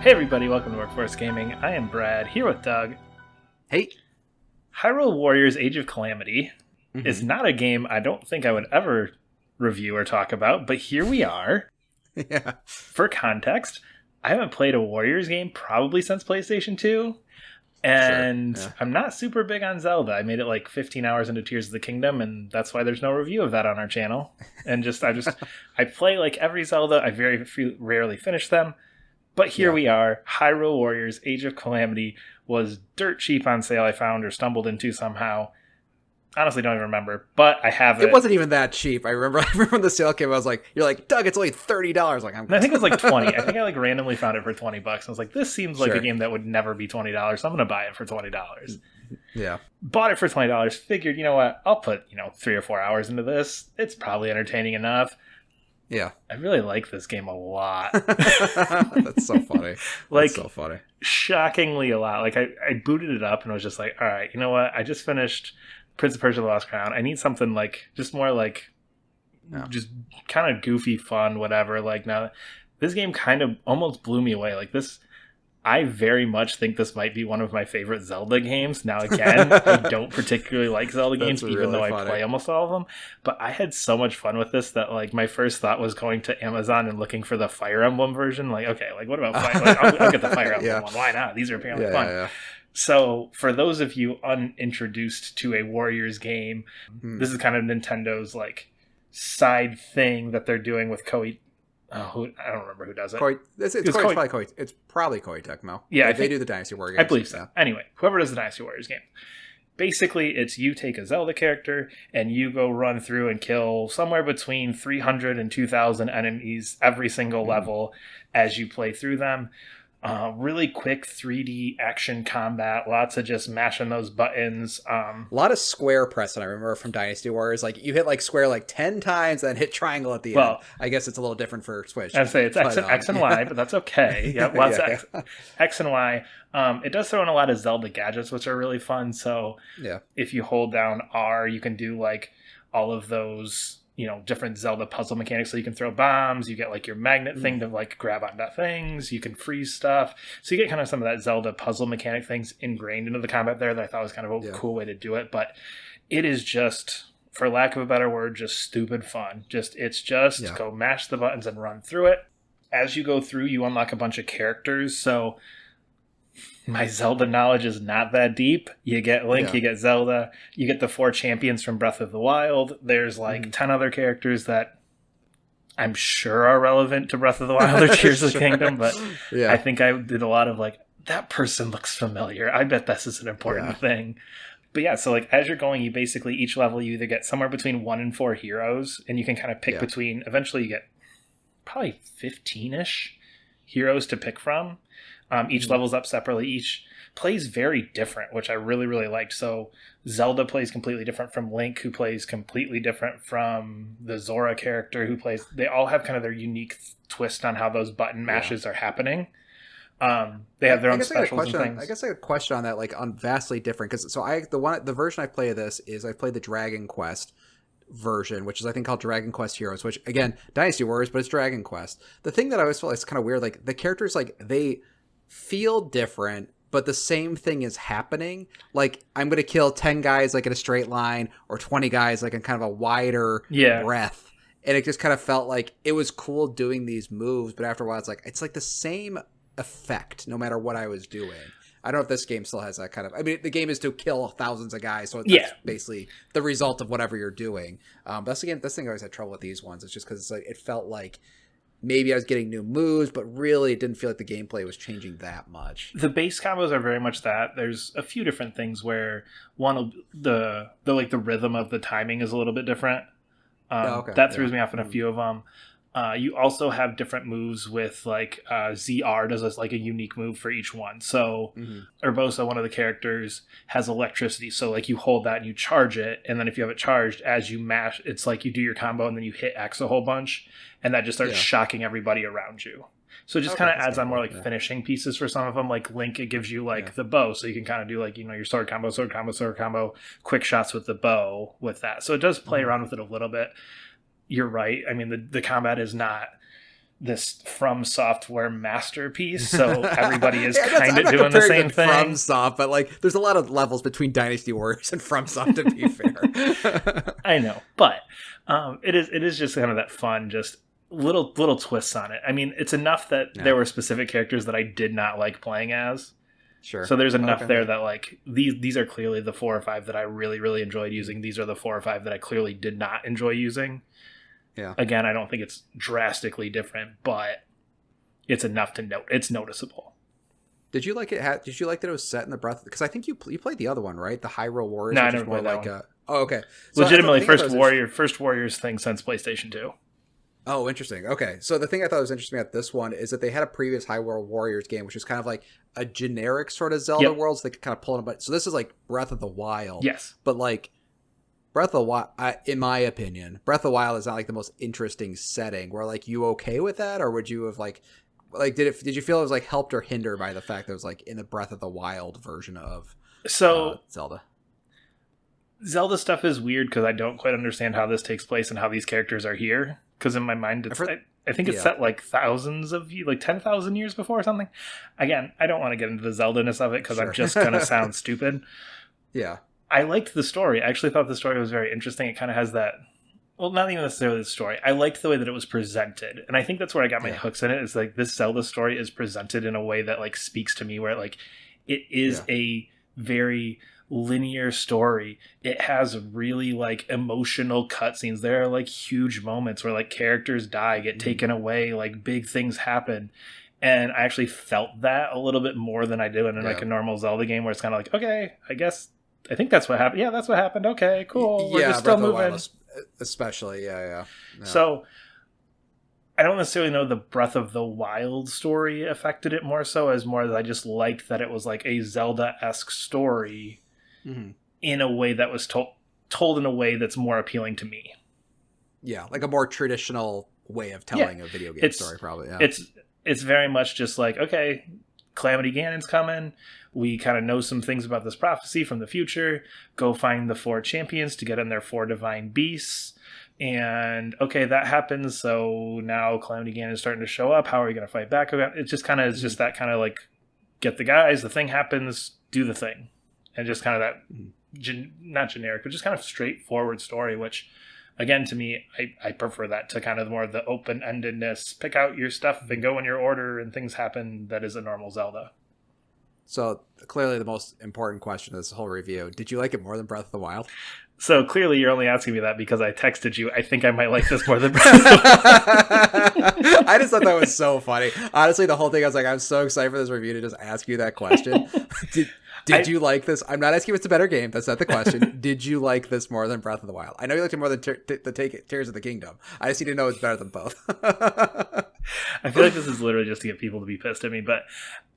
Hey everybody, welcome to Workforce Gaming. I am Brad, here with Doug. Hey. Hyrule Warriors Age of Calamity is Mm-hmm. not a game I don't think I would ever review or talk about, but here we are. Yeah. For context, I haven't played a Warriors game probably since PlayStation 2, Sure. and Yeah. I'm not super big on Zelda. I made it like 15 hours into Tears of the Kingdom, and that's why there's no review of that on our channel. And I play like every Zelda. I rarely finish them. But here Yeah. we are. Hyrule Warriors Age of Calamity was dirt cheap on sale, I found, or stumbled into somehow. Honestly, don't even remember. But I have It it. wasn't even that cheap. I remember. I remember when the sale came. I was like, "You're like, Doug, it's only $30." Like, I'm. And I think it was like 20. I think I like randomly found it for $20. I was like, this seems like a Sure. game that would never be $20. So I'm going to buy it for $20. Yeah. Bought it for $20. Figured, you know what? I'll put, 3 or 4 hours into this. It's probably entertaining enough. Yeah. I really like this game a lot. That's so funny. Like, That's so funny. shockingly a lot. Like, I booted it up and was just like, all right, you know what? I just finished Prince of Persia: The Lost Crown. I need something like, just more like, Yeah. just kind of goofy fun, whatever. Like, now, this game kind of almost blew me away. Like, this, I very much think this might be one of my favorite Zelda games. Now, again, I don't particularly like Zelda games, That's even really though I funny. play almost all of them. But I had so much fun with this that, like, my first thought was going to Amazon and looking for the Fire Emblem version. Like, okay, like, what about Fire? Like, I'll get the Fire Emblem Yeah. one. Why not? These are apparently Yeah. fun. Yeah. So, for those of you unintroduced to a Warriors game, Hmm. this is kind of Nintendo's, like, side thing that they're doing with Koei. I don't remember who does it. It's It's Koei, Koei. probably Koei. It's probably Koei Tecmo. Yeah, I They think- do the Dynasty Warrior I games. believe so. Yeah. Anyway, whoever does the Dynasty Warriors game. Basically, it's you take a Zelda character and you go run through and kill somewhere between 300 and 2,000 enemies every single level as you play through them. Really quick 3D action combat, lots of just mashing those buttons. A lot of square pressing. I remember from Dynasty Warriors. Like, you hit like square like 10 times, then hit triangle at the end. I guess it's a little different for Switch. I'd say it's X, But, X and yeah. Y, but that's okay. Yeah, lots Yeah, of X and Y. It does throw in a lot of Zelda gadgets, which are really fun. So Yeah. if you hold down R, you can do like all of those, different Zelda puzzle mechanics. So you can throw bombs, you get like your magnet thing to like grab onto things, you can freeze stuff. So you get kind of some of that Zelda puzzle mechanic things ingrained into the combat there that I thought was kind of a cool way to do it. But it is just, for lack of a better word, just stupid fun. It's just go mash the buttons and run through it. As you go through, you unlock a bunch of characters. So my Zelda knowledge is not that deep. You get Link, you get Zelda, you get the 4 champions from Breath of the Wild. There's like 10 other characters that I'm sure are relevant to Breath of the Wild or Tears of the Kingdom, but I think I did a lot of like, that person looks familiar. I bet this is an important thing. But yeah, so like as you're going, you basically, each level you either get somewhere between 1 and 4 heroes, and you can kind of pick between, eventually you get probably 15-ish heroes to pick from. Each level's up separately. Each plays very different, which I really, really liked. So Zelda plays completely different from Link, who plays completely different from the Zora character, who plays... They all have kind of their unique twist on how those button mashes are happening. They have their own specials and things. I guess I have a question on that, like on vastly different, because the version I play of this is I played the Dragon Quest version, which is I think called Dragon Quest Heroes, which again, Dynasty Warriors, but it's Dragon Quest. The thing that I always felt is kind of weird, like the characters, like they feel different, but the same thing is happening. Like, I'm going to kill 10 guys like in a straight line, or 20 guys like in kind of a wider breath. And it just kind of felt like it was cool doing these moves, but after a while it's like the same effect no matter what I was doing. I don't know if this game still has that kind of... I mean, the game is to kill thousands of guys, so that's basically the result of whatever you're doing. That's thing I always had trouble with these ones. It's just because it's like it felt like maybe I was getting new moves, but really it didn't feel like the gameplay was changing that much. The base combos are very much that. There's a few different things where the rhythm of the timing is a little bit different. That throws me off in a few of them. You also have different moves with like ZR does like a unique move for each one. So Urbosa, one of the characters, has electricity. So like you hold that and you charge it, and then if you have it charged, as you mash, it's like you do your combo and then you hit X a whole bunch, and that just starts shocking everybody around you. So it just kind of adds on more like finishing pieces for some of them. Like Link, it gives you like the bow, so you can kind of do like your sword combo, quick shots with the bow with that. So it does play around with it a little bit. You're right. I mean, the combat is not this From Software masterpiece, so everybody is Yeah, kind I'm of not doing the comparing same to thing. FromSoft, but like, there's a lot of levels between Dynasty Warriors and FromSoft, to be fair. I know, but it is just kind of that fun, just little twists on it. I mean, it's enough that Yeah. there were specific characters that I did not like playing as. Sure. So there's enough Okay. there that like these are clearly the 4 or 5 that I really enjoyed using. These are the 4 or 5 that I clearly did not enjoy using. Yeah. Again, I don't think it's drastically different, but it's enough to note. It's noticeable. Did you like it? Did you like that it was set in the Breath? Because I think you played the other one, right? The Hyrule Warriors. No, I which never is more played that like one. a. Oh, okay. So Legitimately, I thought it was first Warriors thing since PlayStation 2. Oh, interesting. Okay. So the thing I thought was interesting about this one is that they had a previous Hyrule Warriors game, which is kind of like a generic sort of Zelda world. So they could kind of pull it up. So this is like Breath of the Wild. Yes. But like Breath of the Wild, in my opinion, Breath of the Wild is not like the most interesting setting. Were like you okay with that, or would you have like did you feel it was like helped or hindered by the fact that it was like in the Breath of the Wild version of Zelda? Zelda stuff is weird because I don't quite understand how this takes place and how these characters are here. Because in my mind, I think it's set like thousands of like 10,000 years before or something. Again, I don't want to get into the Zelda-ness of it because I'm just going to sound stupid. Yeah. I liked the story. I actually thought the story was very interesting. It kind of has that, well, not even necessarily the story. I liked the way that it was presented. And I think that's where I got my hooks in it. Is like this Zelda story is presented in a way that like speaks to me, where like it is a very linear story. It has really like emotional cutscenes. There are like huge moments where like characters die, get taken away, like big things happen. And I actually felt that a little bit more than I do in like a normal Zelda game, where it's kind of like, okay, I think that's what happened. Yeah, that's what happened. Okay, cool. We're just still moving. Especially, yeah. So I don't necessarily know the Breath of the Wild story affected it more so, as more that I just liked that it was like a Zelda-esque story in a way that was told in a way that's more appealing to me. Yeah, like a more traditional way of telling a video game story, probably. Yeah. It's very much just like, okay, Calamity Ganon's coming. We kind of know some things about this prophecy from the future. Go find the 4 champions to get in their 4 divine beasts. And okay, that happens. So now Calamity Ganon is starting to show up. How are you going to fight back? It just kind of is just that kind of like, get the guys, the thing happens, do the thing. And just kind of that, not generic, but just kind of straightforward story, which, again, to me, I prefer that to kind of more of the open-endedness. Pick out your stuff and go in your order and things happen that is a normal Zelda. So clearly the most important question of this whole review, did you like it more than Breath of the Wild? So clearly you're only asking me that because I texted you, I think I might like this more than Breath of the Wild. I just thought that was so funny. Honestly, the whole thing, I was like, I'm so excited for this review to just ask you that question. Did you like this? I'm not asking if it's a better game. That's not the question. Did you like this more than Breath of the Wild? I know you liked it more than Tears of the Kingdom. I just need to know it's better than both. I feel like this is literally just to get people to be pissed at me, but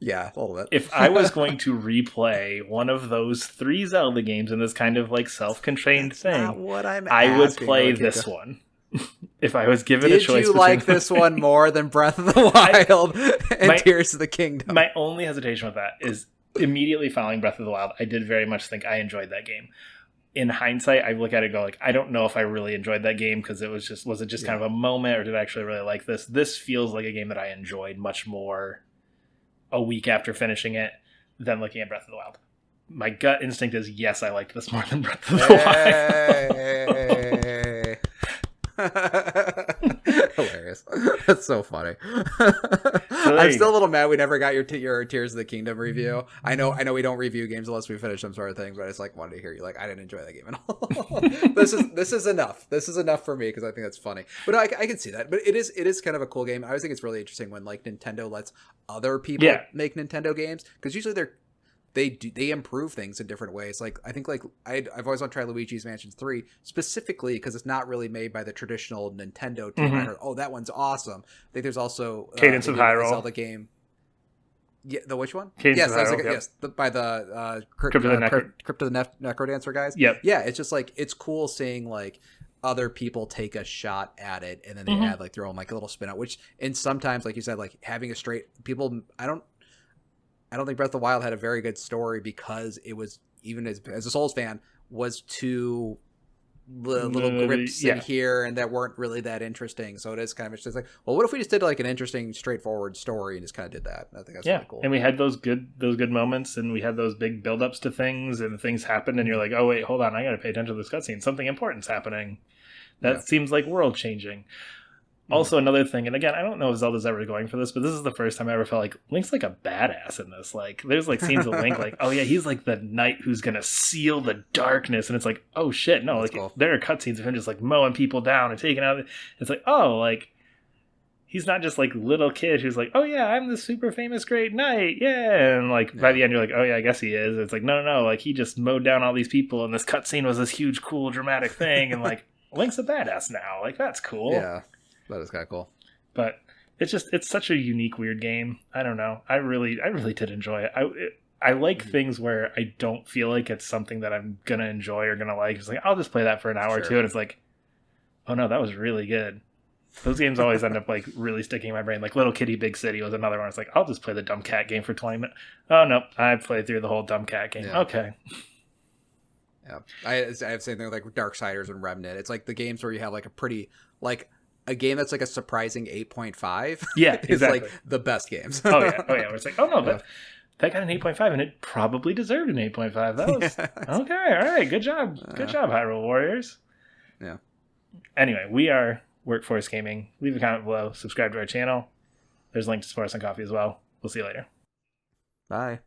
yeah, a little bit. If I was going to replay one of those 3 Zelda games in this kind of like self-contained thing, not what I would play this one. If I was given a choice. Did you like this one more than Breath of the Wild and Tears of the Kingdom? My only hesitation with that is immediately following Breath of the Wild, I did very much think I enjoyed that game. In hindsight, I look at it and go like, I don't know if I really enjoyed that game because it was it just kind of a moment, or did I actually really like this? This feels like a game that I enjoyed much more a week after finishing it than looking at Breath of the Wild. My gut instinct is yes, I liked this more than Breath of the Wild. Hilarious. That's so funny. I'm still a little mad we never got your Tears of the Kingdom review. I know we don't review games unless we finish them, sort of thing, but I just like wanted to hear you like, I didn't enjoy that game at all. This is enough. This is enough for me because I think that's funny. But I can see that. But it is kind of a cool game. I always think it's really interesting when like Nintendo lets other people make Nintendo games, because usually they improve things in different ways. Like I think like I've always wanted to try Luigi's Mansion 3 specifically because it's not really made by the traditional Nintendo team. I heard, that one's awesome. I think there's also Cadence of Hyrule Zelda game. Yeah, the which one? Cadence of Hyrule, yes, by the Crypt of the Necrodancer guys. Yep. Yeah, it's just like it's cool seeing like other people take a shot at it and then they add like their own like a little spin out. Which and sometimes, like you said, like having a straight people, I don't think Breath of the Wild had a very good story because it was, even as a Souls fan, was too little grips in Yeah. here and that weren't really that interesting. So it is kind of just like, well, what if we just did like an interesting, straightforward story and just kind of did that? I think that's Yeah, really cool. and we had those good moments, and we had those big build-ups to things, and things happened, and you're like, oh wait, hold on, I got to pay attention to this cutscene. Something important's happening. That seems like world changing. Also, another thing, and again, I don't know if Zelda's ever going for this, but this is the first time I ever felt like Link's like a badass in this. Like, there's like scenes of Link, like, oh yeah, he's like the knight who's gonna seal the darkness, and it's like, oh shit, no, That's like cool. there are cutscenes of him just like mowing people down and taking out. It's like, oh, like he's not just like little kid who's like, oh yeah, I'm the super famous great knight, yeah, and like by the end you're like, oh yeah, I guess he is. It's like, no, like he just mowed down all these people, and this cutscene was this huge, cool, dramatic thing, and like Link's a badass now. Like that's cool. Yeah, that is kind of cool. But it's such a unique, weird game. I don't know. I really did enjoy it. I like things where I don't feel like it's something that I'm gonna enjoy or gonna like. It's like I'll just play that for an hour or two, and it's like, oh no, that was really good. Those games always end up like really sticking in my brain. Like Little Kitty Big City was another one. It's like I'll just play the Dumb Cat game for 20 minutes. Oh no, I played through the whole Dumb Cat game. Yeah. Okay. Yeah, I have the same thing like Darksiders and Remnant. It's like the games where you have like a pretty like a game that's like a surprising 8.5. Yeah, is exactly. like the best games. Oh yeah. Where it's like, oh no, that got an 8.5, and it probably deserved an 8.5. That was okay. All right, good job, Hyrule Warriors. Yeah. Anyway, we are Workforce Gaming. Leave a comment below. Subscribe to our channel. There's a link to support us on Coffee as well. We'll see you later. Bye.